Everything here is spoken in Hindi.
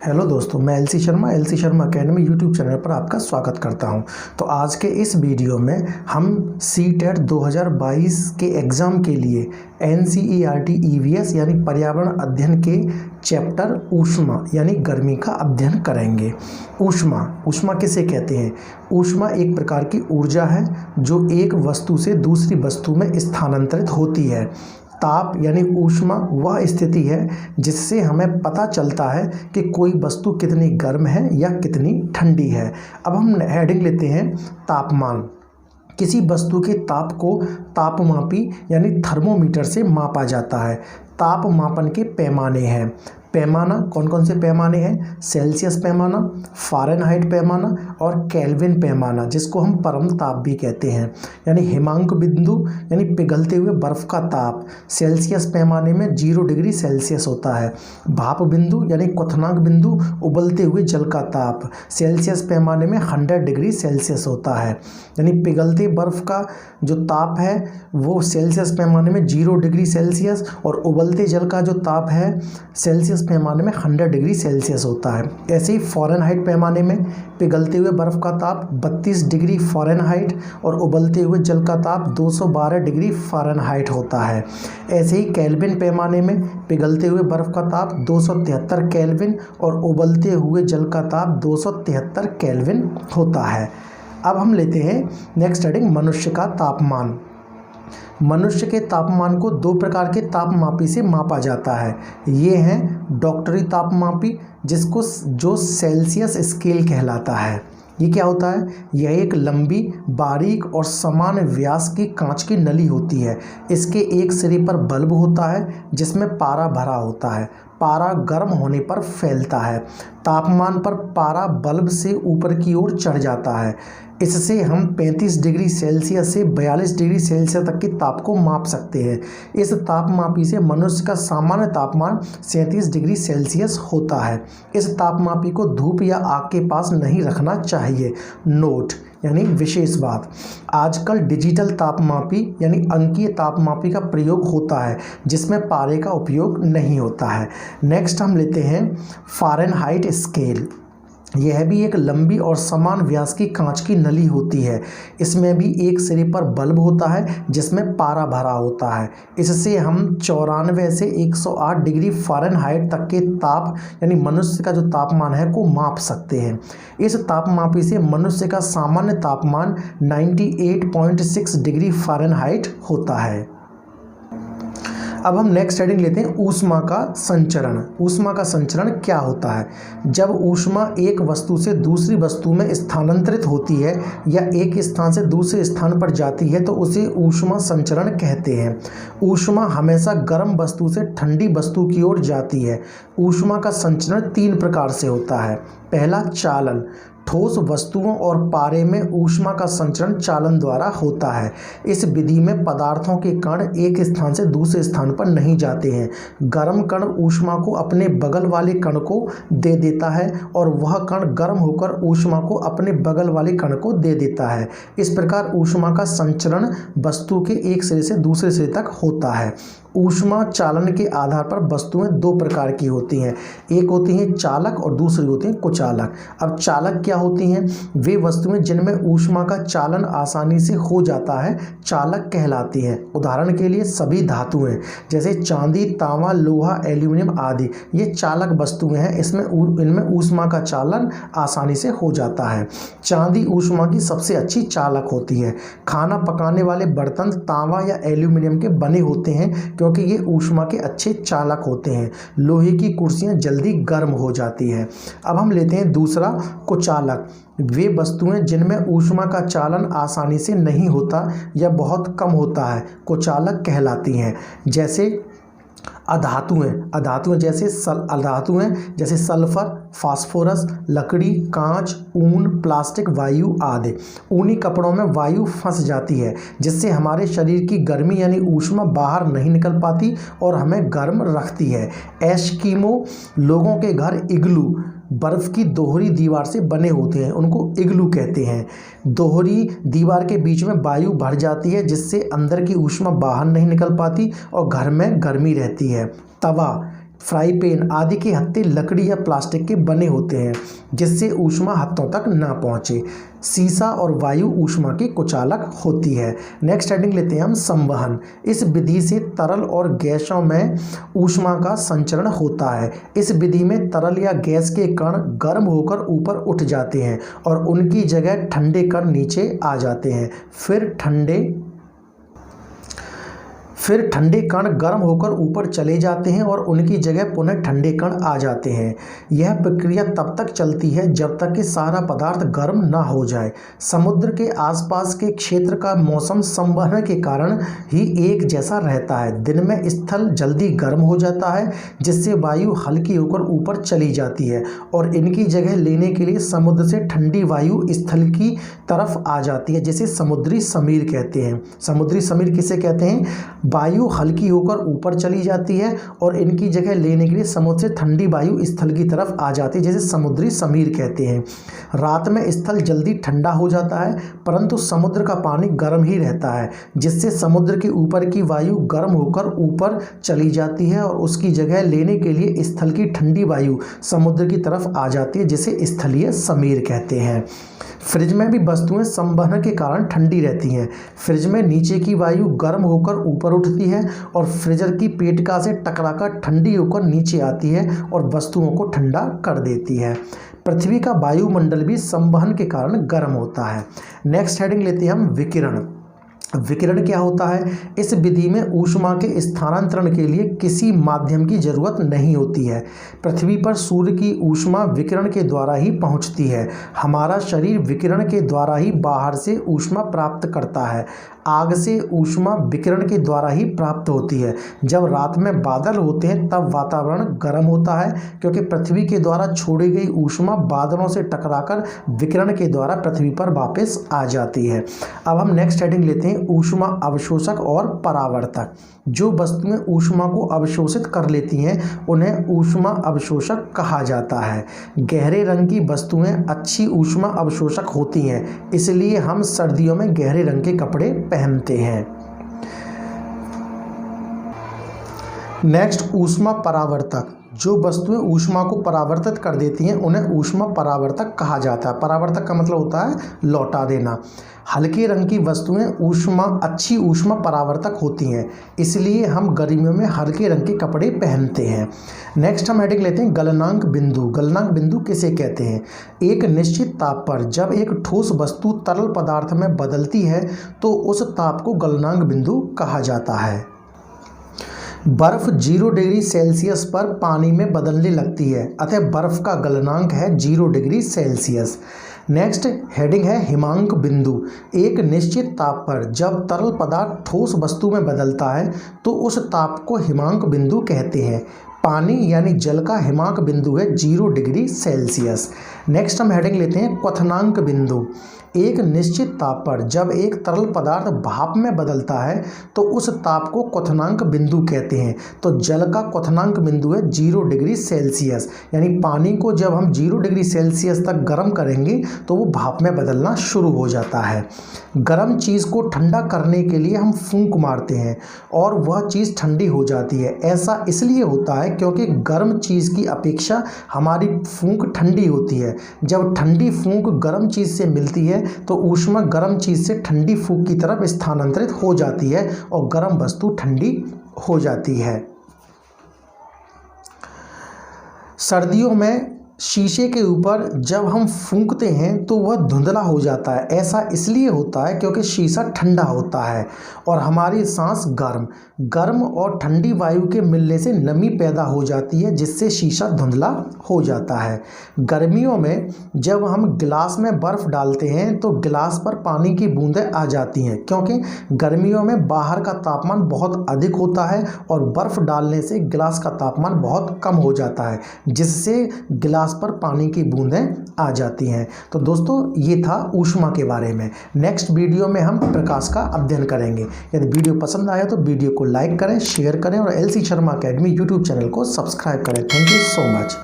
हेलो दोस्तों, मैं LC Sharma academy YouTube channel पर आपका स्वागत करता हूं। तो आज के इस वीडियो में हम सीटेट 2022 के एग्ज़ाम के लिए एनसीईआरटी ईवीएस यानी पर्यावरण अध्ययन के चैप्टर ऊष्मा यानी गर्मी का अध्ययन करेंगे। ऊष्मा किसे कहते हैं? ऊष्मा एक प्रकार की ऊर्जा है जो एक वस्तु से दूसरी वस्तु में स्थानांतरित होती है। ताप यानी ऊष्मा वह स्थिति है जिससे हमें पता चलता है कि कोई वस्तु कितनी गर्म है या कितनी ठंडी है। अब हम हेडिंग लेते हैं तापमान। किसी वस्तु के ताप को तापमापी यानी थर्मोमीटर से मापा जाता है। ताप मापन के पैमाने हैं। पैमाना कौन कौन से पैमाने हैं? सेल्सियस पैमाना, फ़ारेनहाइट पैमाना और केल्विन पैमाना, जिसको हम परम ताप भी कहते हैं। यानी हिमांक बिंदु यानी पिघलते हुए बर्फ़ का ताप सेल्सियस पैमाने में 0 डिग्री सेल्सियस होता है। भाप बिंदु यानी क्वथनांक बिंदु उबलते हुए जल का ताप सेल्सियस पैमाने में 100 डिग्री सेल्सियस होता है। यानी पिघलते बर्फ़ का जो ताप है वो सेल्सियस पैमाने में 0 डिग्री सेल्सियस और उबलते जल का जो ताप है सेल्सियस पैमाने में 100 डिग्री सेल्सियस होता है। ऐसे ही फ़ारेनहाइट पैमाने में पिघलते हुए बर्फ़ का ताप 32 डिग्री फ़ारेनहाइट और उबलते हुए जल का ताप 212 डिग्री फ़ारेनहाइट होता है। ऐसे ही केल्विन पैमाने में पिघलते हुए बर्फ़ का ताप 273 केल्विन और उबलते हुए जल का ताप 273 केल्विन होता है। अब हम लेते हैं नेक्स्ट हेडिंग मनुष्य का तापमान। मनुष्य के तापमान को 2 प्रकार के तापमापी से मापा जाता है। ये हैं डॉक्टरी तापमापी जो सेल्सियस स्केल कहलाता है। ये क्या होता है? यह एक लंबी, बारीक और समान व्यास की कांच की नली होती है। इसके एक सिरे पर बल्ब होता है जिसमें पारा भरा होता है। पारा गर्म होने पर फैलता है। तापमान पर पारा बल्ब से ऊपर की ओर चढ़ जाता है। इससे हम 35 डिग्री सेल्सियस से 42 डिग्री सेल्सियस तक के ताप को माप सकते हैं। इस तापमापी से मनुष्य का सामान्य तापमान 37 डिग्री सेल्सियस होता है। इस तापमापी को धूप या आग के पास नहीं रखना चाहिए। नोट यानी विशेष बात, आजकल डिजिटल तापमापी यानी अंकीय तापमापी का प्रयोग होता है जिसमें पारे का उपयोग नहीं होता है। नेक्स्ट हम लेते हैं फ़ारेनहाइट स्केल। यह भी एक लंबी और समान व्यास की कांच की नली होती है। इसमें भी एक सिरे पर बल्ब होता है जिसमें पारा भरा होता है। इससे हम 94 से 108 डिग्री फ़ारेनहाइट तक के ताप यानी मनुष्य का जो तापमान है को माप सकते हैं। इस तापमापी से मनुष्य का सामान्य तापमान 98.6 डिग्री फ़ारेनहाइट होता है। अब हम नेक्स्ट हेडिंग लेते हैं ऊष्मा का संचरण। ऊष्मा का संचरण क्या होता है? जब ऊष्मा एक वस्तु से दूसरी वस्तु में स्थानांतरित होती है या एक स्थान से दूसरे स्थान पर जाती है तो उसे ऊष्मा संचरण कहते हैं। ऊष्मा हमेशा गर्म वस्तु से ठंडी वस्तु की ओर जाती है। ऊष्मा का संचरण 3 प्रकार से होता है। पहला, चालन। ठोस वस्तुओं और पारे में ऊष्मा का संचरण चालन द्वारा होता है। इस विधि में पदार्थों के कण एक स्थान से दूसरे स्थान पर नहीं जाते हैं। गर्म कण ऊष्मा को अपने बगल वाले कण को दे देता है और वह कण गर्म होकर ऊष्मा को अपने बगल वाले कण को दे देता है। इस प्रकार ऊष्मा का संचरण वस्तु के एक सिरे से दूसरे सिरे तक होता है। ऊष्मा चालन के आधार पर वस्तुएं 2 प्रकार की होती हैं। एक होती हैं चालक और दूसरी होती हैं कुचालक। अब चालक क्या होती हैं? वे वस्तुएं जिनमें ऊष्मा का चालन आसानी से हो जाता है चालक कहलाती हैं। उदाहरण के लिए सभी धातुएं जैसे चांदी, तांबा, लोहा, एल्यूमिनियम आदि ये चालक वस्तुएं हैं। इनमें ऊष्मा का चालन आसानी से हो जाता है। चांदी ऊष्मा की सबसे अच्छी चालक होती है। खाना पकाने वाले बर्तन तांबा या एल्यूमिनियम के बने होते हैं क्योंकि ये ऊष्मा के अच्छे चालक होते हैं। लोहे की कुर्सियां जल्दी गर्म हो जाती हैं। अब हम लेते हैं दूसरा, कुचालक। वे वस्तुएं जिनमें ऊष्मा का चालन आसानी से नहीं होता या बहुत कम होता है कुचालक कहलाती हैं। जैसे अधातुएं जैसे सल्फर, फास्फोरस, लकड़ी, कांच, ऊन, प्लास्टिक, वायु आदि। ऊनी कपड़ों में वायु फंस जाती है जिससे हमारे शरीर की गर्मी यानी ऊष्मा बाहर नहीं निकल पाती और हमें गर्म रखती है। एस्किमो लोगों के घर इग्लू बर्फ़ की दोहरी दीवार से बने होते हैं, उनको इग्लू कहते हैं। दोहरी दीवार के बीच में वायु भर जाती है जिससे अंदर की ऊष्मा बाहर नहीं निकल पाती और घर में गर्मी रहती है। तवा फ्राई पैन आदि के हत्थे लकड़ी या प्लास्टिक के बने होते हैं जिससे ऊष्मा हत्थों तक ना पहुँचे। शीशा और वायु ऊष्मा की कुचालक होती है। नेक्स्ट हेडिंग लेते हैं हम संवहन। इस विधि से तरल और गैसों में ऊष्मा का संचरण होता है। इस विधि में तरल या गैस के कण गर्म होकर ऊपर उठ जाते हैं और उनकी जगह ठंडे कण नीचे आ जाते हैं। फिर ठंडे कण गर्म होकर ऊपर चले जाते हैं और उनकी जगह पुनः ठंडे कण आ जाते हैं। यह प्रक्रिया तब तक चलती है जब तक कि सारा पदार्थ गर्म ना हो जाए। समुद्र के आसपास के क्षेत्र का मौसम संवहन के कारण ही एक जैसा रहता है। दिन में स्थल जल्दी गर्म हो जाता है जिससे वायु हल्की होकर ऊपर चली जाती है और इनकी जगह लेने के लिए समुद्र से ठंडी वायु स्थल की तरफ आ जाती है, जिसे समुद्री समीर कहते हैं। समुद्री समीर किसे कहते हैं? वायु हल्की होकर ऊपर चली जाती है और इनकी जगह लेने के लिए समुद्र से ठंडी वायु स्थल की तरफ आ जाती है, जिसे समुद्री समीर कहते हैं। रात में स्थल जल्दी ठंडा हो जाता है परंतु समुद्र का पानी गर्म ही रहता है, जिससे समुद्र के ऊपर की वायु गर्म होकर ऊपर चली जाती है और उसकी जगह लेने के लिए स्थल की ठंडी वायु समुद्र की तरफ आ जाती है, जिसे स्थलीय समीर कहते हैं। फ्रिज में भी वस्तुएं संवहन के कारण ठंडी रहती हैं। फ्रिज में नीचे की वायु गर्म होकर ऊपर उठती है और फ्रीजर की पेटिका से टकराकर ठंडी होकर नीचे आती है और वस्तुओं को ठंडा कर देती है। पृथ्वी का वायुमंडल भी संवहन के कारण गर्म होता है। नेक्स्ट हेडिंग लेते हैं हम विकिरण। विकिरण क्या होता है? इस विधि में ऊष्मा के स्थानांतरण के लिए किसी माध्यम की जरूरत नहीं होती है। पृथ्वी पर सूर्य की ऊष्मा विकिरण के द्वारा ही पहुंचती है। हमारा शरीर विकिरण के द्वारा ही बाहर से ऊष्मा प्राप्त करता है। आग से ऊष्मा विकिरण के द्वारा ही प्राप्त होती है। जब रात में बादल होते हैं तब वातावरण गर्म होता है क्योंकि पृथ्वी के द्वारा छोड़ी गई ऊष्मा बादलों से टकराकर विकिरण के द्वारा पृथ्वी पर वापस आ जाती है। अब हम नेक्स्ट हेडिंग लेते हैं ऊष्मा अवशोषक और परावर्तक। जो वस्तुएं ऊष्मा को अवशोषित कर लेती हैं उन्हें ऊष्मा अवशोषक कहा जाता है। गहरे रंग की वस्तुएं अच्छी ऊष्मा अवशोषक होती हैं, इसलिए हम सर्दियों में गहरे रंग के कपड़े पहनते हैं। नेक्स्ट ऊष्मा परावर्तक। जो वस्तुएं ऊष्मा को परावर्तित कर देती हैं उन्हें ऊष्मा परावर्तक कहा जाता है। परावर्तक का मतलब होता है लौटा देना। हल्के रंग की वस्तुएं अच्छी ऊष्मा परावर्तक होती हैं, इसलिए हम गर्मियों में हल्के रंग के कपड़े पहनते हैं। नेक्स्ट हम हेडिंग लेते हैं गलनांक बिंदु। गलनांक बिंदु किसे कहते हैं? एक निश्चित ताप पर जब एक ठोस वस्तु तरल पदार्थ में बदलती है तो उस ताप को गलनांक बिंदु कहा जाता है। बर्फ 0 डिग्री सेल्सियस पर पानी में बदलने लगती है, अतः बर्फ का गलनांक है 0 डिग्री सेल्सियस। नेक्स्ट हेडिंग है हिमांक बिंदु। एक निश्चित ताप पर जब तरल पदार्थ ठोस वस्तु में बदलता है तो उस ताप को हिमांक बिंदु कहते हैं। पानी यानी जल का हिमांक बिंदु है 0 डिग्री सेल्सियस। नेक्स्ट हम हेडिंग लेते हैं क्वथनांक बिंदु। एक निश्चित ताप पर जब एक तरल पदार्थ भाप में बदलता है तो उस ताप को क्वथनांक बिंदु कहते हैं। तो जल का क्वथनांक बिंदु है 0 डिग्री सेल्सियस, यानी पानी को जब हम 0 डिग्री सेल्सियस तक गर्म करेंगे तो वो भाप में बदलना शुरू हो जाता है। गर्म चीज़ को ठंडा करने के लिए हम फूंक मारते हैं और वह चीज़ ठंडी हो जाती है। ऐसा इसलिए होता है क्योंकि गर्म चीज़ की अपेक्षा हमारी फूंक ठंडी होती है। जब ठंडी फूंक गर्म चीज़ से मिलती है तो ऊष्मा गर्म चीज़ से ठंडी फूंक की तरफ स्थानांतरित हो जाती है और गर्म वस्तु ठंडी हो जाती है। सर्दियों में शीशे के ऊपर जब हम फूंकते हैं तो वह धुंधला हो जाता है। ऐसा इसलिए होता है क्योंकि शीशा ठंडा होता है और हमारी सांस गर्म और ठंडी वायु के मिलने से नमी पैदा हो जाती है, जिससे शीशा धुंधला हो जाता है। गर्मियों में जब हम गिलास में बर्फ़ डालते हैं तो गिलास पर पानी की बूंदें आ जाती हैं, क्योंकि गर्मियों में बाहर का तापमान बहुत अधिक होता है और बर्फ़ डालने से गिलास का तापमान बहुत कम हो जाता है, जिससे गिलास पर पानी की बूंदें आ जाती हैं। तो दोस्तों ये था ऊष्मा के बारे में। नेक्स्ट वीडियो में हम प्रकाश का अध्ययन करेंगे। यदि वीडियो पसंद आया तो वीडियो को लाइक करें, शेयर करें और LC Sharma academy YouTube channel को सब्सक्राइब करें। Thank you so much.